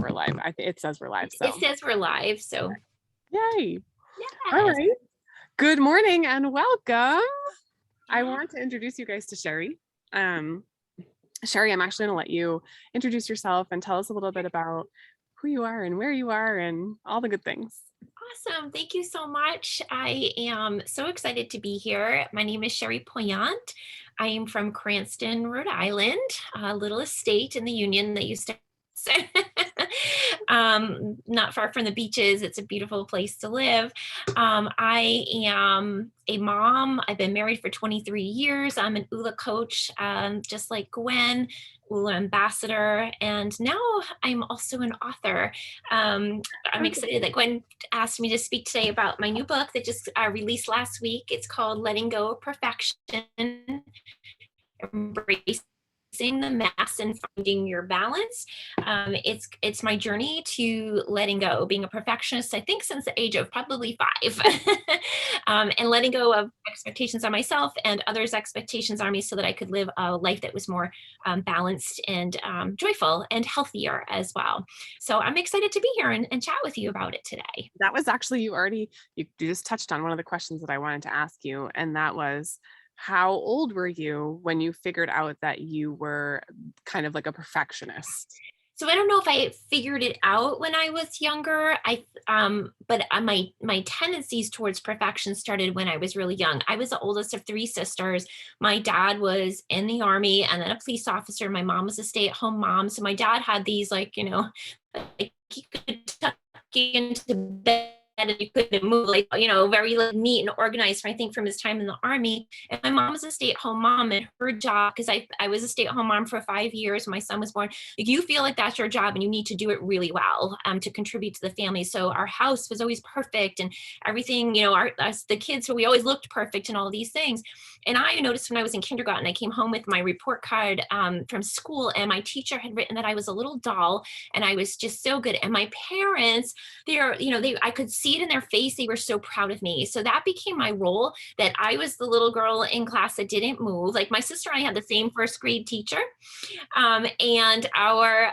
we're live. It says we're live, It so says we're live, so yay. All yes. right. Good morning and welcome. I Yeah. want to introduce you guys to Sheri. Um, Sheri, I'm actually going to let you introduce yourself and tell us a little bit about who you are and where you are and all the good things. Awesome. Thank you so much. I am so excited to be here. My name is Sheri Poyant. I am from Cranston, Rhode Island, a little estate in the Union that used to not far from the beaches. It's a beautiful place to live. I am a mom. I've been married for 23 years. I'm an ULA coach, just like Gwen, ULA ambassador, and now I'm also an author. I'm excited that Gwen asked me to speak today about my new book that just released last week. It's called Letting Go of Perfection, Embracing the Mess and Finding Your Balance. It's my journey to letting go, being a perfectionist, I think since the age of probably 5, and letting go of expectations on myself and others' expectations on me so that I could live a life that was more balanced and joyful and healthier as well. So I'm excited to be here and chat with you about it today. That was actually, you just touched on one of the questions that I wanted to ask you, and that was, how old were you when you figured out that you were kind of like a perfectionist? So I don't know if I figured it out when I was younger. But my tendencies towards perfection started when I was really young. I was the oldest of 3 sisters. My dad was in the army and then a police officer. My mom was a stay-at-home mom. So my dad had these like he could tuck you into bed and you couldn't move, very like, neat and organized. I think from his time in the army. And my mom was a stay-at-home mom, and her job, because I was a stay-at-home mom for 5 years when my son was born. Like, you feel like that's your job and you need to do it really well to contribute to the family. So our house was always perfect and everything, us, the kids, so we always looked perfect and all these things. And I noticed when I was in kindergarten, I came home with my report card from school, and my teacher had written that I was a little doll and I was just so good. And my parents, I could see it in their face. They were so proud of me. So that became my role, that I was the little girl in class that didn't move. Like, my sister and I had the same first grade teacher. And our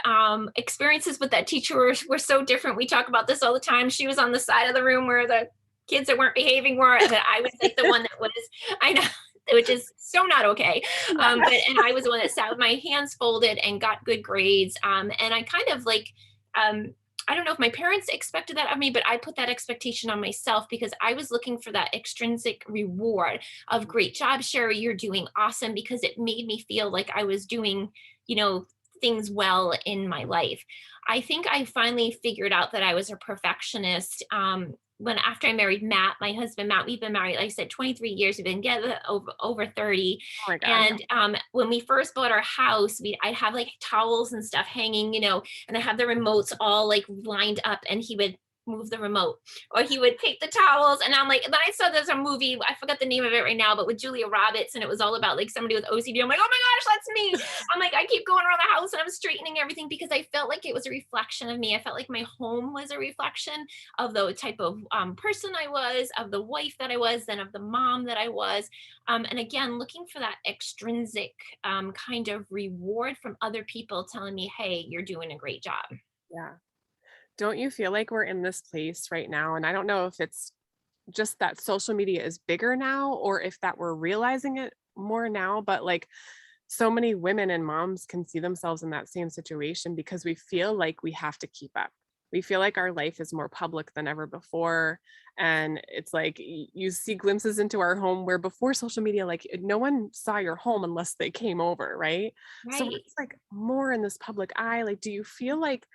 experiences with that teacher were so different. We talk about this all the time. She was on the side of the room where the kids that weren't behaving were, and I was like the one that was, I know, which is so not okay. And I was the one that sat with my hands folded and got good grades. And I kind of like, I don't know if my parents expected that of me, but I put that expectation on myself because I was looking for that extrinsic reward of, great job, Sheri, you're doing awesome, because it made me feel like I was doing, things well in my life. I think I finally figured out that I was a perfectionist when, after I married Matt, my husband Matt. We've been married, like I said, 23 years. We've been together over 30. Oh my God. And when we first bought our house, I'd have like towels and stuff hanging, and I have the remotes all like lined up, and he would move the remote, or he would take the towels. And I'm like, then I saw there's a movie, I forgot the name of it right now, but with Julia Roberts, and it was all about like somebody with OCD. I'm like, oh my gosh, that's me. I'm like, I keep going around the house and I'm straightening everything because I felt like it was a reflection of me. I felt like my home was a reflection of the type of person I was, of the wife that I was, and of the mom that I was. And again, looking for that extrinsic kind of reward from other people telling me, hey, you're doing a great job. Yeah. Don't you feel like we're in this place right now? And I don't know if it's just that social media is bigger now or if that we're realizing it more now, but like, so many women and moms can see themselves in that same situation because we feel like we have to keep up. We feel like our life is more public than ever before. And it's like you see glimpses into our home where before social media, like no one saw your home unless they came over, right? So Right. it's like more in this public eye. Like, do you feel like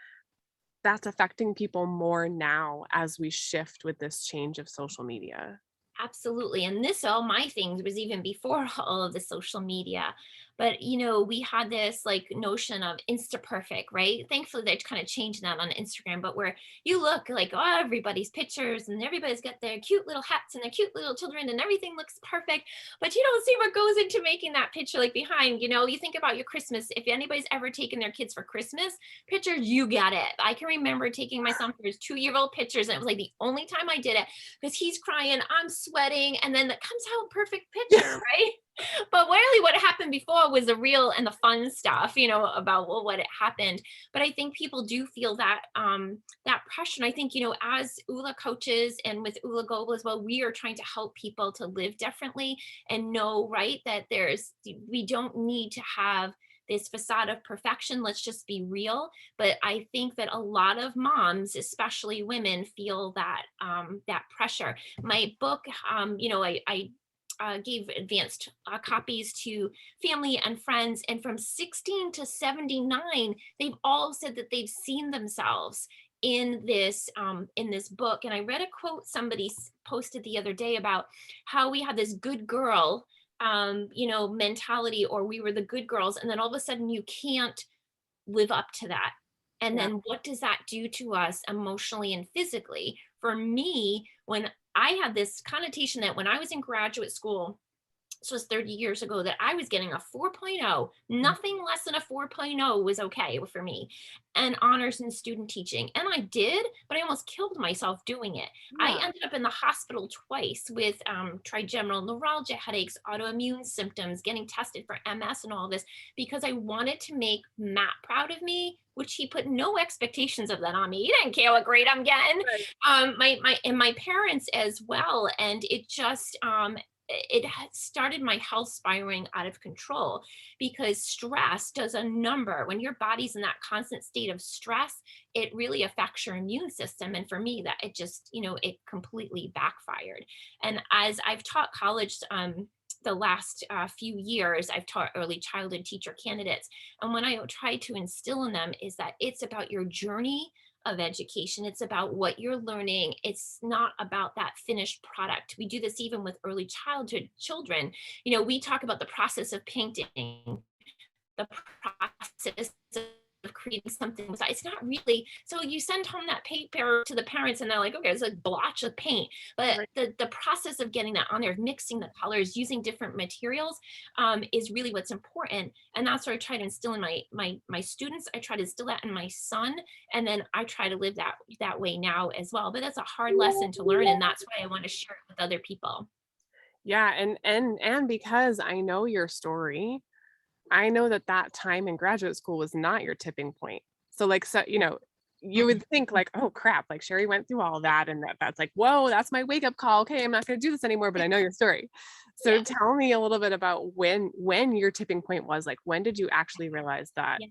that's affecting people more now as we shift with this change of social media? Absolutely. And this, all my things was even before all of the social media. But, we had this like notion of Insta perfect, right? Thankfully, they're kind of changing that on Instagram, but where you look like, oh, everybody's pictures and everybody's got their cute little hats and their cute little children and everything looks perfect. But you don't see what goes into making that picture like behind. You think about your Christmas. If anybody's ever taken their kids for Christmas pictures, you get it. I can remember taking my son for his 2-year-old pictures, and it was like the only time I did it because he's crying, I'm sweating, and then that comes out perfect picture, right? But really what happened before was the real and the fun stuff, about well, what had happened. But I think people do feel that pressure. And I think, as ULA coaches and with ULA Global as well, we are trying to help people to live differently and know, right, that we don't need to have this facade of perfection. Let's just be real. But I think that a lot of moms, especially women, feel that pressure. My book, I gave advanced copies to family and friends. And from 16 to 79, they've all said that they've seen themselves in this book. And I read a quote somebody posted the other day about how we had this good girl, mentality, or we were the good girls, and then all of a sudden you can't live up to that. And Yeah. then what does that do to us emotionally and physically? For me, when I had this connotation that when I was in graduate school, this was 30 years ago, that I was getting a 4.0. Nothing less than a 4.0 was okay for me, and honors in student teaching. And I did, but I almost killed myself doing it. I Yeah. ended up in the hospital twice with trigeminal neuralgia, headaches, autoimmune symptoms, getting tested for MS and all this because I wanted to make Matt proud of me, which he put no expectations of that on me. He didn't care what grade I'm getting. Right. My parents as well. And it had started my health spiraling out of control because stress does a number. When your body's in that constant state of stress, it really affects your immune system. And for me, that it just, it completely backfired. And as I've taught college, the last few years, I've taught early childhood teacher candidates. And what I try to instill in them is that it's about your journey of education. It's about what you're learning. It's not about that finished product. We do this even with early childhood children. We talk about the process of painting, the process of creating something. It's not really, so you send home that paper to the parents and they're like, okay, it's a blotch of paint. But Right. the process of getting that on there, mixing the colors, using different materials, is really what's important. And that's what I try to instill in my students. I try to instill that in my son. And then I try to live that way now as well. But that's a hard lesson to learn. And that's why I want to share it with other people. Yeah, and because I know your story, I know that that time in graduate school was not your tipping point. So like, so, you would Mm-mm. think like, oh crap, like Sheri went through all that and that's like, whoa, that's my wake up call. Okay, I'm not going to do this anymore, but I know your story. So Yeah. tell me a little bit about when your tipping point was. Like, when did you actually realize that? Yeah.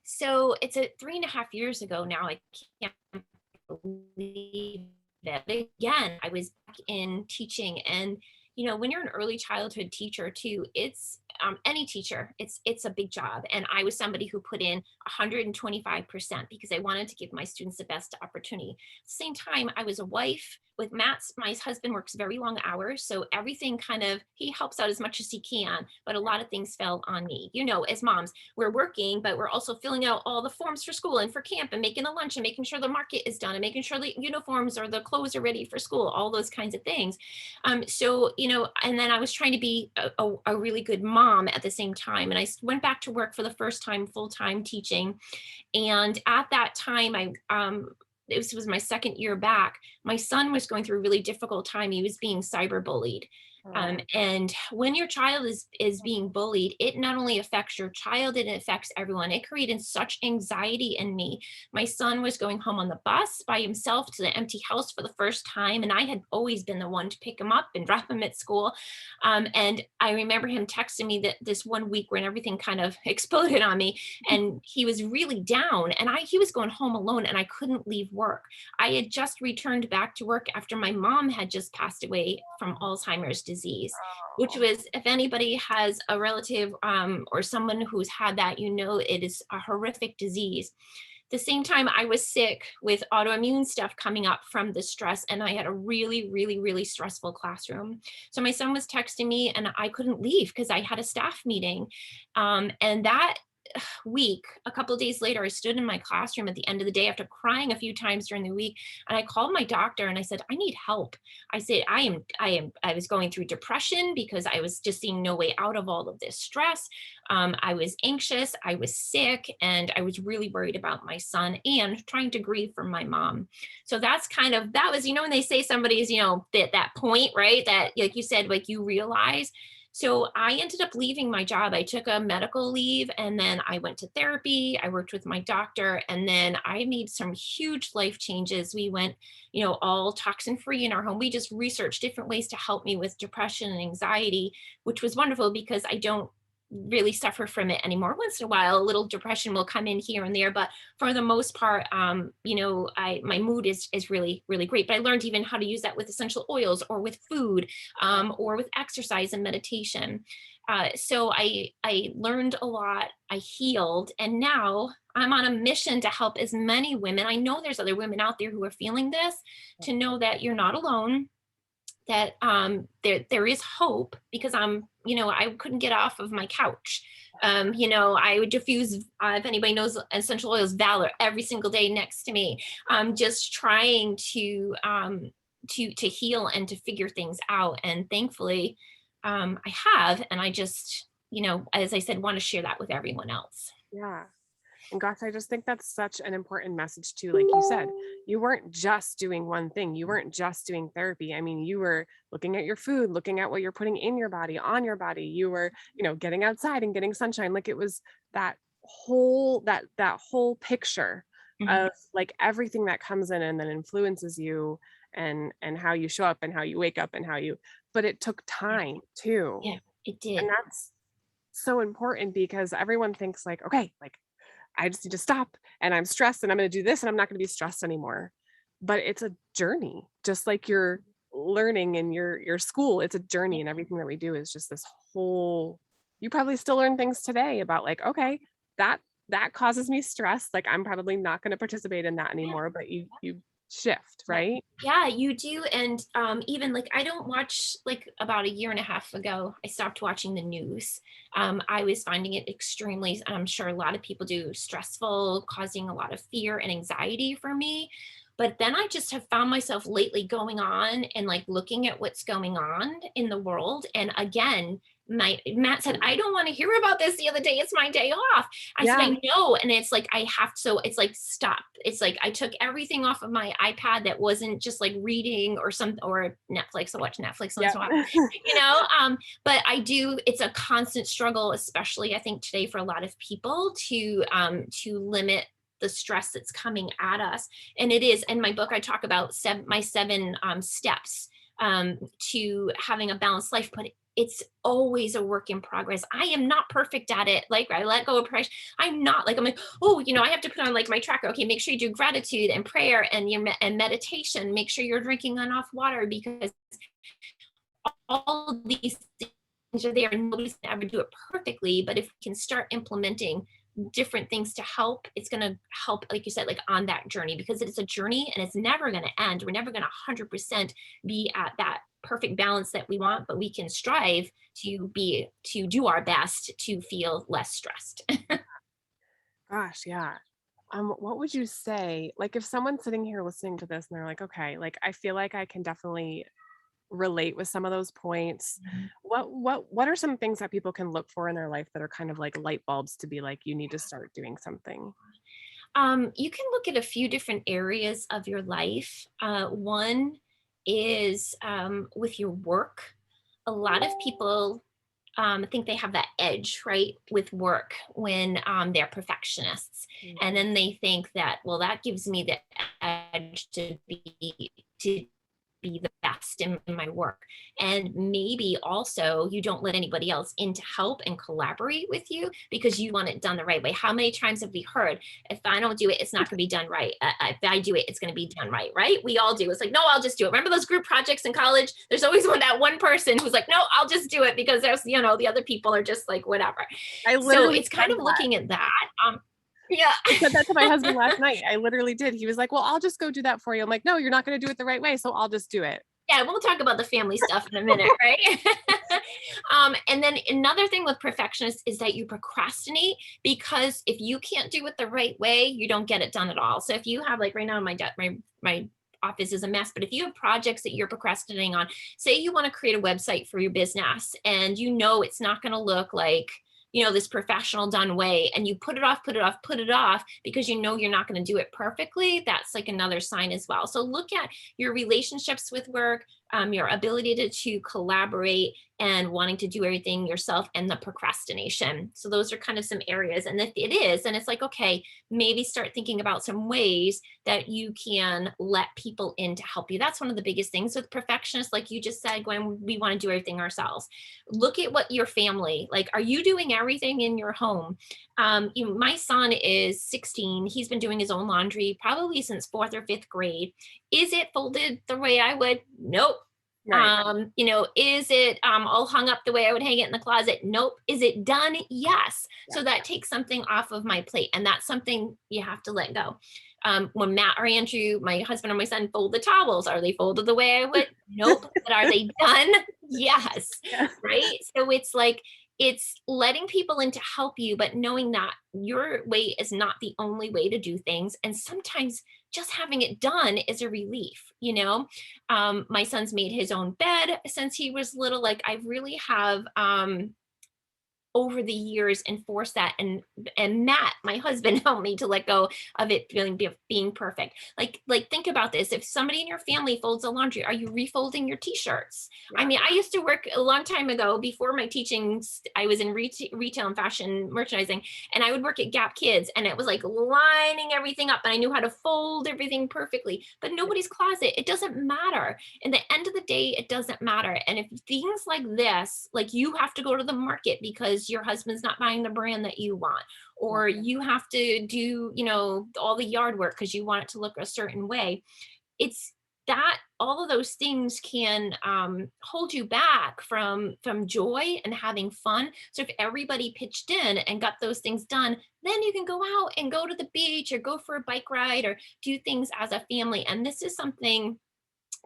So it's 3.5 years ago now. I can't believe it. But again, I was back in teaching, and when you're an early childhood teacher too, it's any teacher, it's a big job. And I was somebody who put in 125% because I wanted to give my students the best opportunity. At the same time, I was a wife with Matt's. My husband works very long hours, so everything kind of, he helps out as much as he can, but a lot of things fell on me. As moms, we're working, but we're also filling out all the forms for school and for camp and making the lunch and making sure the market is done and making sure the uniforms or the clothes are ready for school, all those kinds of things. So, and then I was trying to be a really good mom at the same time. And I went back to work for the first time, full time teaching. And at that time, this was my second year back. My son was going through a really difficult time. He was being cyberbullied. Oh, And when your child is being bullied, it not only affects your child, it affects everyone. It created such anxiety in me. My son was going home on the bus by himself to the empty house for the first time, and I had always been the one to pick him up and drop him at school. And I remember him texting me that this one week when everything kind of exploded on me, and he was really down, and he was going home alone, and I couldn't leave work. I had just returned back to work after my mom had just passed away from Alzheimer's disease, which oh, was, if anybody has a relative or someone who's had that, it is a horrific disease. The same time, I was sick with autoimmune stuff coming up from the stress, and I had a really, really, really stressful classroom. So my son was texting me, and I couldn't leave because I had a staff meeting. And that week, a couple of days later, I stood in my classroom at the end of the day after crying a few times during the week, and I called my doctor and I said, I need help. I said, I was going through depression because I was just seeing no way out of all of this stress. I was anxious, I was sick, and I was really worried about my son and trying to grieve for my mom. So that was, when they say somebody's, that point, right? That, like you said, like you realize. So I ended up leaving my job. I took a medical leave and then I went to therapy. I worked with my doctor and then I made some huge life changes. We went, all toxin free in our home. We just researched different ways to help me with depression and anxiety, which was wonderful because I don't really suffer from it anymore. Once in a while, a little depression will come in here and there, but for the most part, I my mood is really really great. But I learned even how to use that with essential oils or with food, or with exercise and meditation. So I learned a lot. I healed, and now I'm on a mission to help as many women. I know there's other women out there who are feeling this, to know that you're not alone, that there is hope, because I couldn't get off of my couch. I would diffuse, if anybody knows essential oils, Valor, every single day next to me, just trying to heal and to figure things out. And thankfully, I have, and I just, as I said, want to share that with everyone else. Yeah. And gosh, I just think that's such an important message too. Like you said, you weren't just doing one thing. You weren't just doing therapy. I mean, you were looking at your food, looking at what you're putting in your body, on your body. You were, getting outside and getting sunshine. Like it was that whole picture Mhm. of like everything that comes in and then influences you and how you show up and how you wake up and but it took Yeah, time too. yeah, it And did. that's so important because everyone thinks like, okay, like I just need to stop and I'm stressed and I'm going to do this and I'm not going to be stressed anymore. But it's a journey, just like you're learning in your school. It's a Yeah, journey and everything that we do is just this whole you probably still learn things today about like, okay, that that causes me stress. Like I'm probably not going to participate in that yeah. anymore, but you shift, Yeah. right? Yeah, you do. And even like I don't watch, like about a year and a half ago, I stopped watching the news. I was finding it extremely, I'm sure a lot of people do, stressful, causing a lot of fear and anxiety for me. But then I just have found myself lately going on and like looking at what's going on in the world. And again, my Matt said, I don't want to hear about this the other day. It's my day off. I said, Yeah. I know. And it's like, I have to, so it's like, stop. It's like, I took everything off of my iPad that wasn't just like reading or something, or Netflix. I watch Netflix once Yeah. in a while, you know? But I do, it's a constant struggle, especially I think today for a lot of people to limit the stress that's coming at us. And it is, in my book, I talk about my seven steps to having a balanced life, but it's always a work in progress. I am not perfect at it. Like I let go of pressure. I'm not like, I'm like, oh, I have to put on like my tracker. Okay, make sure you do gratitude and prayer and and meditation. Make sure you're drinking enough water, because all these things are there and nobody's gonna ever do it perfectly. But if we can start implementing different things to help, it's going to help, like you said, like on that journey, because it's a journey and it's never going to end. We're never going to 100% be at that perfect balance that we want, but we can strive to do our best to feel less stressed. Gosh, yeah. What would you say, like if someone's sitting here listening to this and they're like, okay, like I feel like I can definitely relate with some of those points. What are some things that people can look for in their life that are kind of like light bulbs to be like, you need to start doing something? You can look at a few different areas of your life. One is with your work. A lot of people think they have that edge, right, with work when they're perfectionists. And Mhm. then they think that, well, that gives me the edge to be the best in my work. And maybe also you don't let anybody else in to help and collaborate with you because you want it done the right way. How many times have we heard, if I don't do it, it's not going to be done right. If I do it, it's going to be done right, right? We all do. It's like, no, I'll just do it. Remember those group projects in college? There's always that one person who's like, no, I'll just do it because there's, the other people are just like, whatever. I So literally it's kind said of that. looking at that. Yeah. I said that to my husband last night. I literally did. He was like, "Well, I'll just go do that for you." I'm like, "No, you're not going to do it the right way, so I'll just do it." Yeah, we'll talk about the family stuff in a minute, right? And then another thing with perfectionists is that you procrastinate, because if you can't do it the right way, you don't get it done at all. So if you have, like right now, my office is a mess, but if you have projects that you're procrastinating on, say you want to create a website for your business and it's not going to look like this professional done way, and you put it off, put it off, put it off because you're not going to do it perfectly, that's like another sign as well. So look at your relationships with work, your ability to collaborate and wanting to do everything yourself, and the procrastination. So those are kind of some areas. And if it is, then it's like, okay, maybe start thinking about some ways that you can let people in to help you. That's one of the biggest things with perfectionists, like you just said, Gwen, we want to do everything ourselves. Look at what your family, like, are you doing everything in your home? My son is 16. He's been doing his own laundry probably since fourth or fifth grade. Is it folded the way I would? Nope. Right. Is it all hung up the way I would hang it in the closet? Nope. Is it done? Yes. Yeah. So that takes something off of my plate, and that's something you have to let go. When Matt or Andrew, my husband or my son, fold the towels, are they folded the way I would? Nope. But are they done? Yes. Yeah. Right. So it's like, it's letting people in to help you, but knowing that your way is not the only way to do things. And sometimes just having it done is a relief, you know? My son's made his own bed since he was little. Like, I really have over the years enforced that, and Matt, my husband, helped me to let go of it being perfect. Like think about this: if somebody in your family folds the laundry, are you refolding your t-shirts? I Yeah. mean, I used to work a long time ago before my teaching. I was in retail and fashion merchandising, and I would work at Gap Kids, and it was like lining everything up, and I knew how to fold everything perfectly. But nobody's closet, it doesn't matter. In the end of the day, it doesn't matter. And if things like this, like, you have to go to the market because your husband's not buying the brand that you want, Yeah. or you have to do, all the yard work because you want it to look a certain way. It's that all of those things can hold you back from joy and having fun. So if everybody pitched in and got those things done, then you can go out and go to the beach or go for a bike ride or do things as a family. And this is something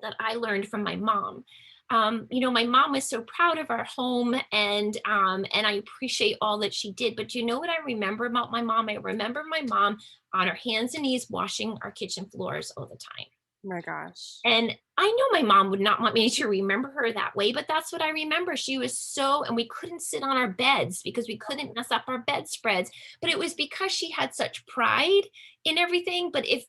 that I learned from my mom. My mom was so proud of our home, and I appreciate all that she did. But you know what I remember about my mom? I remember my mom on her hands and knees washing our kitchen floors all the time. Oh my gosh. And I know my mom would not want me to remember her that way, but that's what I remember. She was so, and we couldn't sit on our beds because we couldn't mess up our bedspreads. But it was because she had such pride in everything. But you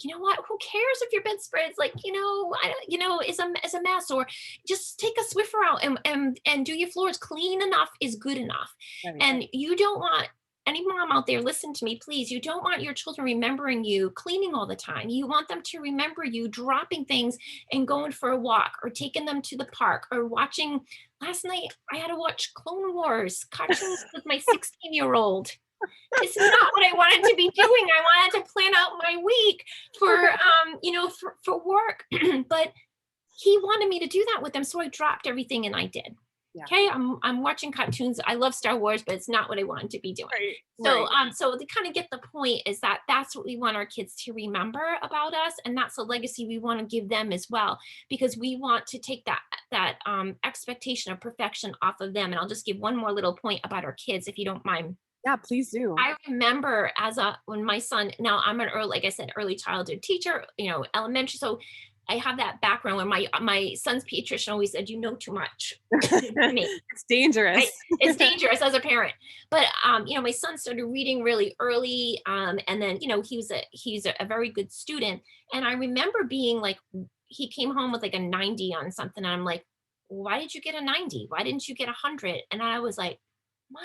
know what? Who cares if your bedspreads, like, I don't, is a mess, or just take a Swiffer out and do your floors clean enough is good enough. Right. And you don't want, any mom out there, listen to me, please. You don't want your children remembering you cleaning all the time. You want them to remember you dropping things and going for a walk, or taking them to the park, or watching. Last night, I had to watch Clone Wars cartoons with my 16-year-old. It's not what I wanted to be doing. I wanted to plan out my week for, for work, but he wanted me to do that with them. So I dropped everything and I did. Yeah. Okay, I'm watching cartoons. I love Star Wars, but it's not what I wanted to be doing. Right. So Right. so to kind of get the point is that that's what we want our kids to remember about us, and that's a legacy we want to give them as well, because we want to take that expectation of perfection off of them. And I'll just give one more little point about our kids, if you don't mind. Yeah, please do. I remember when my son, now I'm an early, like I said, early childhood teacher, elementary. So I have that background where my son's pediatrician always said, you know too much to me. It's dangerous. Right? It's dangerous as a parent. But my son started reading really early. And then, he's a very good student. And I remember being like, he came home with like a 90 on something. And I'm like, why did you get a 90? Why didn't you get 100? And I was like, wow.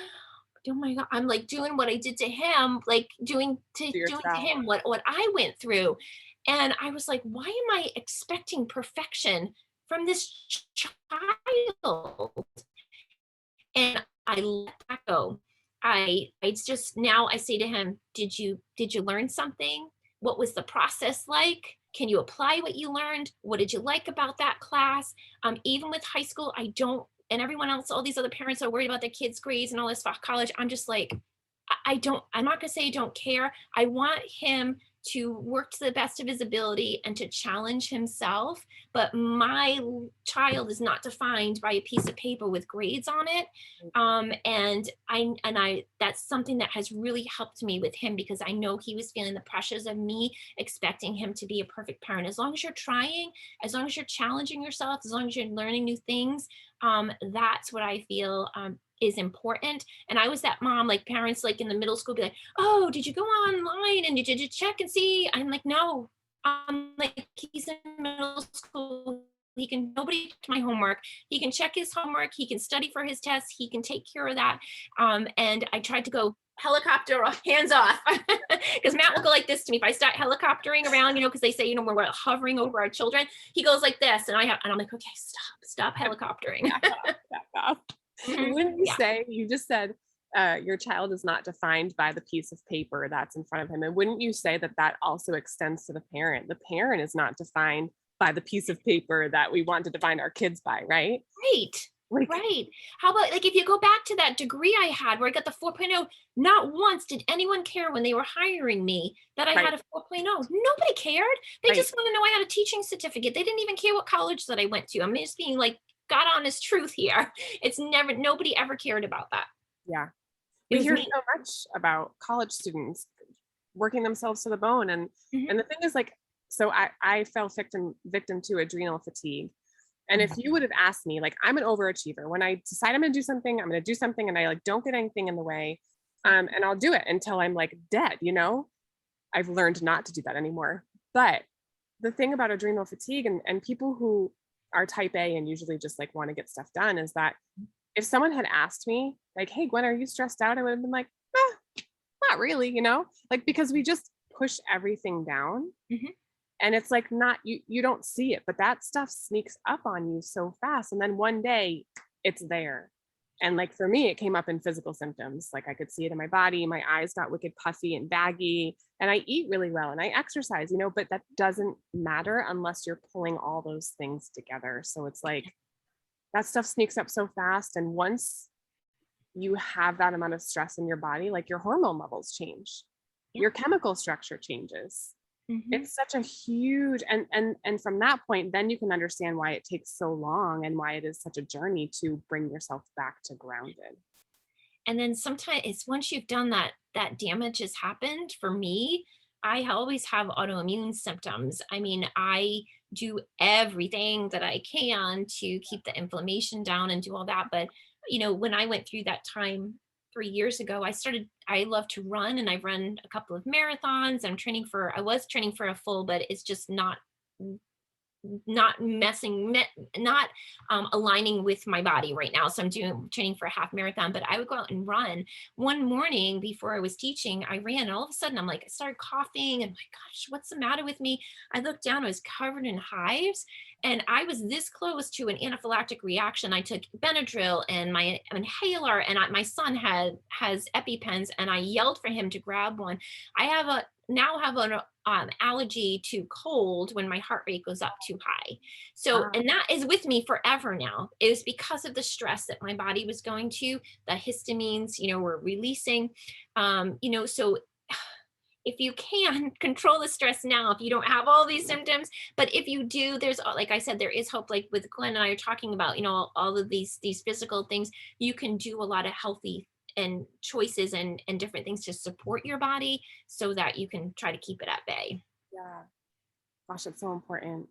Oh my God, I'm like doing what I did to him, like To doing to yourself. him what I went through. And I was like, why am I expecting perfection from this child? And I let that go. I just, now I say to him, did you learn something? What was the process like? Can you apply what you learned? What did you like about that class? Even with high school, I don't, and everyone else, all these other parents are worried about their kids' grades and all this for college. I'm just like, I'm not gonna say I don't care. I want him to work to the best of his ability and to challenge himself. But my child is not defined by a piece of paper with grades on it. And I that's something that has really helped me with him, because I know he was feeling the pressures of me expecting him to be a perfect parent. As long as you're trying, as long as you're challenging yourself, as long as you're learning new things, that's what I feel is important. And I was that mom, like parents like in the middle school be like, oh, did you go online and did you check and see? I'm like, no. I'm like, he's in middle school. He can nobody touch my homework. He can check his homework. He can study for his tests. He can take care of that. And I tried to go helicopter off, hands off, because Matt will go like this to me if I start helicoptering around, because they say, when we're hovering over our children, he goes like this, and I'm like, okay, stop helicoptering. Back off, back off. Mhm. Wouldn't you Yeah, say, you just said, your child is not defined by the piece of paper that's in front of him. And wouldn't you say that that also extends to the parent? The parent is not defined by the piece of paper that we want to define our kids by, right? right. Like, Right. How about like if you go back to that degree I had where I got the 4.0, not once did anyone care when they were hiring me that I right, had a 4.0. Nobody cared. They right. just want to know I had a teaching certificate. They didn't even care what college that I went to. I'm just being like God honest truth here. It's never nobody ever cared about that. Yeah. It We was hear me. so much about college students working themselves to the bone. Mhm. And the thing is, like, so I fell victim to adrenal fatigue. And if you would have asked me, like, I'm an overachiever. When I decide I'm gonna do something, I'm gonna do something, and I like don't get anything in the way. And I'll do it until I'm like dead. I've learned not to do that anymore. But the thing about adrenal fatigue and people who are type A and usually just like want to get stuff done is that if someone had asked me, like, hey, Gwen, are you stressed out? I would have been like, not really. Like, because we just push everything down. Mhm. And it's like, not you don't see it, but that stuff sneaks up on you so fast. And then one day it's there. And like for me, it came up in physical symptoms. Like I could see it in my body, my eyes got wicked puffy and baggy, and I eat really well and I exercise, but that doesn't matter unless you're pulling all those things together. So it's like that stuff sneaks up so fast. And once you have that amount of stress in your body, like your hormone levels change, Yeah. your chemical structure changes. Mhm. It's such a huge, and from that point, then you can understand why it takes so long and why it is such a journey to bring yourself back to grounded. And then sometimes it's once you've done that damage has happened for me, I always have autoimmune symptoms. I mean, I do everything that I can to keep the inflammation down and do all that. But, when I went through that time 3 years ago, I love to run and I've run a couple of marathons. I was training for a full, but it's just not not aligning with my body right now. So I'm doing training for a half marathon, but I would go out and run. One morning before I was teaching, I ran and all of a sudden I started coughing and my gosh, what's the matter with me? I looked down, I was covered in hives and I was this close to an anaphylactic reaction. I took Benadryl and my inhaler and my son has EpiPens and I yelled for him to grab one. I have a now have an allergy to cold when my heart rate goes up too high. So, Wow. and that is with me forever now. It was because of the stress that my body was going to, the histamines, were releasing. So if you can control the stress now, if you don't have all these symptoms, but if you do, there's like I said, there is hope. Like with Glenn and I are talking about, all of these physical things, you can do a lot of healthy and choices and different things to support your body so that you can try to keep it at bay. Yeah. Gosh, it's so important.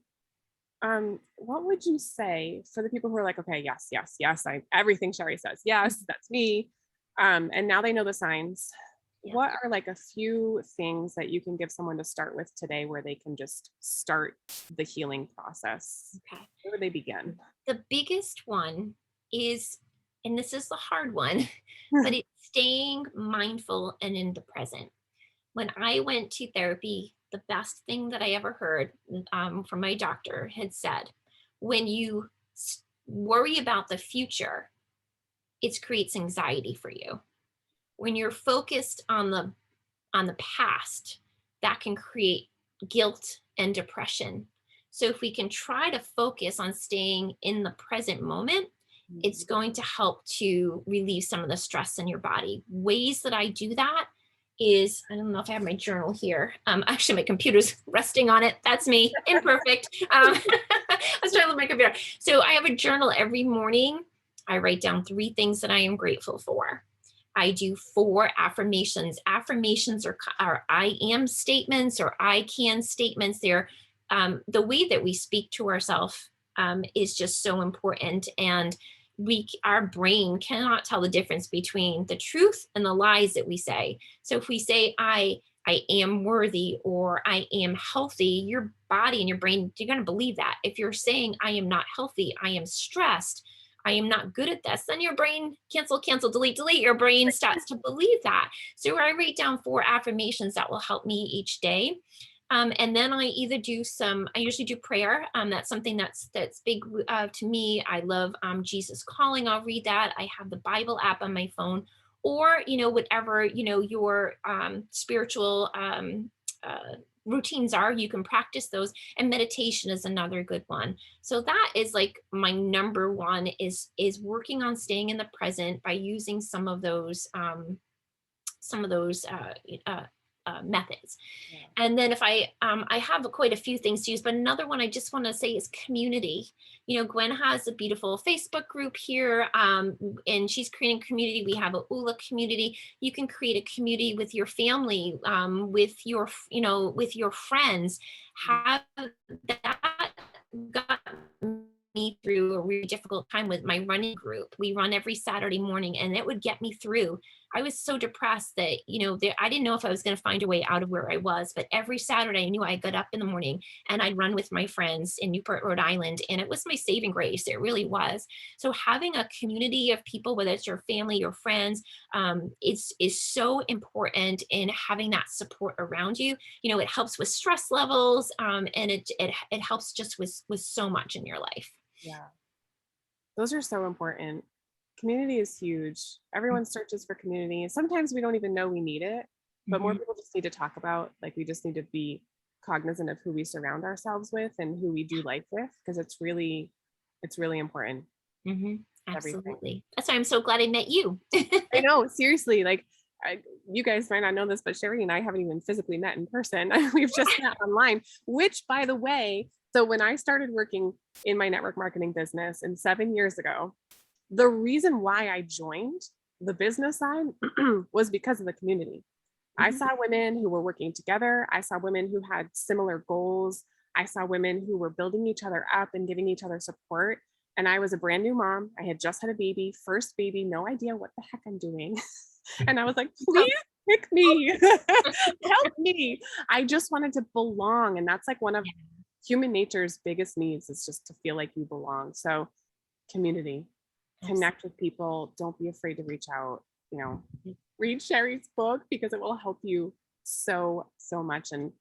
What would you say for the people who are like, okay, yes, yes, yes, everything Sheri says, yes, that's me. And now they know the signs. Yeah. What are like a few things that you can give someone to start with today where they can just start the healing process? Okay. Where would they begin? The biggest one is, and this is the hard one, but it's staying mindful and in the present. When I went to therapy, the best thing that I ever heard from my doctor had said, when you worry about the future, it creates anxiety for you. When you're focused on the past, that can create guilt and depression. So if we can try to focus on staying in the present moment, it's Mhm. going to help to relieve some of the stress in your body. Ways that I do that is, I don't know if I have my journal here. Actually, my computer's resting on it. That's me, imperfect. I was trying to look at my computer. So I have a journal every morning. I write down 3 things that I am grateful for. I do 4 affirmations. Affirmations are I am statements or I can statements. They're the way that we speak to ourselves is just so important. And our brain cannot tell the difference between the truth and the lies that we say. So if we say, I am worthy or I am healthy, your body and your brain, you're going to believe that. If you're saying, I am not healthy, I am stressed, I am not good at this, then your brain cancel, cancel, delete, delete. Your brain starts to believe that. So I write down 4 affirmations that will help me each day. And then I usually do prayer. That's something that's big to me. I love Jesus Calling. I'll read that. I have the Bible app on my phone, or whatever your spiritual routines are. You can practice those, and meditation is another good one. So that is like my number one, is working on staying in the present by using some of those methods. Yeah. And then if I have quite a few things to use, but another one I just want to say is community. Gwen has a beautiful Facebook group here, and she's creating community. We have a ULA community. You can create a community with your family, with your friends. Have that got me through a really difficult time with my running group. We run every Saturday morning, and it would get me through. I was so depressed that, I didn't know if I was going to find a way out of where I was. But every Saturday, I knew I got up in the morning and I'd run with my friends in Newport, Rhode Island. And it was my saving grace. It really was. So having a community of people, whether it's your family, your friends, is so important in having that support around you. It helps with stress levels, and it helps just with so much in your life. Yeah. Those are so important. Community is huge. Everyone searches for community. Sometimes we don't even know we need it, but more Mhm. people just need to talk about, like, we just need to be cognizant of who we surround ourselves with and who we do life with, because it's really important. Everything. Absolutely. That's why I'm so glad I met you. I know, seriously, like, I, you guys might not know this, but Sheri and I haven't even physically met in person. We've just met online, which, by the way, so when I started working in my network marketing business, and 7 years ago, the reason why I joined the business side was because of the community. I Mhm. saw women who were working together. I saw women who had similar goals. I saw women who were building each other up and giving each other support. And I was a brand new mom. I had just had a baby, first baby, no idea what the heck I'm doing. And I was like, please pick me, help me. I just wanted to belong. And that's like one of human nature's biggest needs, is just to feel like you belong. So, community, Absolutely. connect with people. Don't be afraid to reach out. Read Sheri's book, because it will help you so, so much. And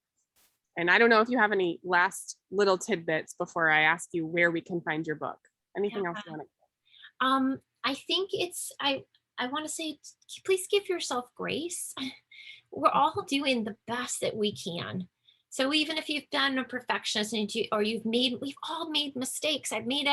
I don't know if you have any last little tidbits before I ask you where we can find your book. Anything else you want to? I think I want to say, please give yourself grace. We're all doing the best that we can. So even if you've been a perfectionist or we've all made mistakes. I mean,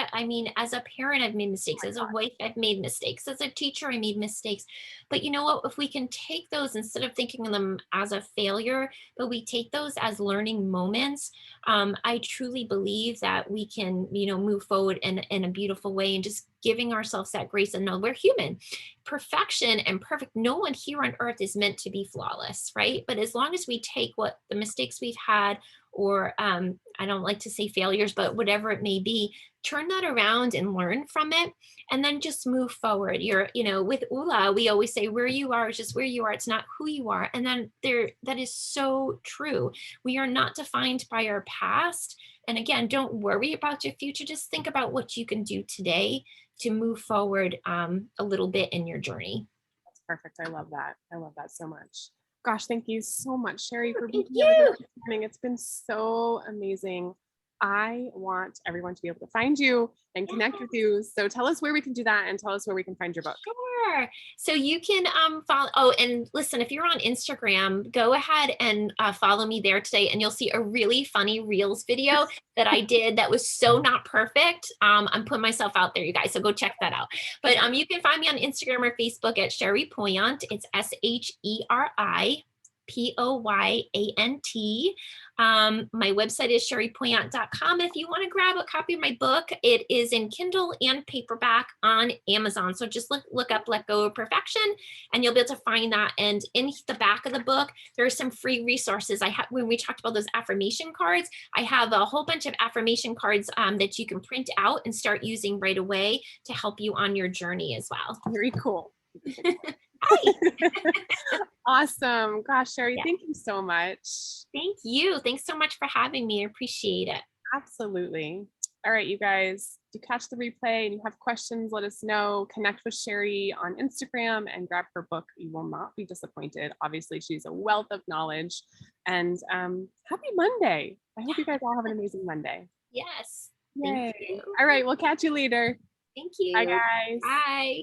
as a parent, I've made mistakes. As a wife, I've made mistakes. As a teacher, I made mistakes. But you know what? If we can take those, instead of thinking of them as a failure, but we take those as learning moments, I truly believe that we can, move forward in a beautiful way, and just giving ourselves that grace and know we're human. Perfection and perfect, no one here on earth is meant to be flawless, right? But as long as we take what the mistakes we've had, or I don't like to say failures, but whatever it may be, turn that around and learn from it, and then just move forward. With ULA, we always say where you are is just where you are. It's not who you are. And then that is so true. We are not defined by our past. And again, don't worry about your future. Just think about what you can do today to move forward a little bit in your journey. That's perfect. I love that. I love that so much. Gosh, thank you so much, Sheri, Oh, for being thank here with us you. this morning. It's been so amazing. I want everyone to be able to find you and connect with you. So tell us where we can do that, and tell us where we can find your book. Sure. So you can follow. Oh, and listen, if you're on Instagram, go ahead and follow me there today, and you'll see a really funny Reels video that I did that was so not perfect. I'm putting myself out there, you guys. So go check that out. But you can find me on Instagram or Facebook at Sheri Poyant. It's SheriPoyant. My website is sheripoyant.com. If you want to grab a copy of my book, it is in Kindle and paperback on Amazon. So just look up Let Go of Perfection, and you'll be able to find that. And in the back of the book, there are some free resources. I have, when we talked about those affirmation cards, I have a whole bunch of affirmation cards that you can print out and start using right away to help you on your journey as well. Very cool. Hi. Awesome. Gosh, Sheri, Yeah. thank you so much. Thank you. Thanks so much for having me. I appreciate it. Absolutely. All right, you guys, if you catch the replay and you have questions, let us know. Connect with Sheri on Instagram and grab her book. You will not be disappointed. Obviously, she's a wealth of knowledge. And happy Monday. I hope you guys all have an amazing Monday. Yes. Thank Yay. you. All right, we'll catch you later. Thank Bye, you. guys. Bye.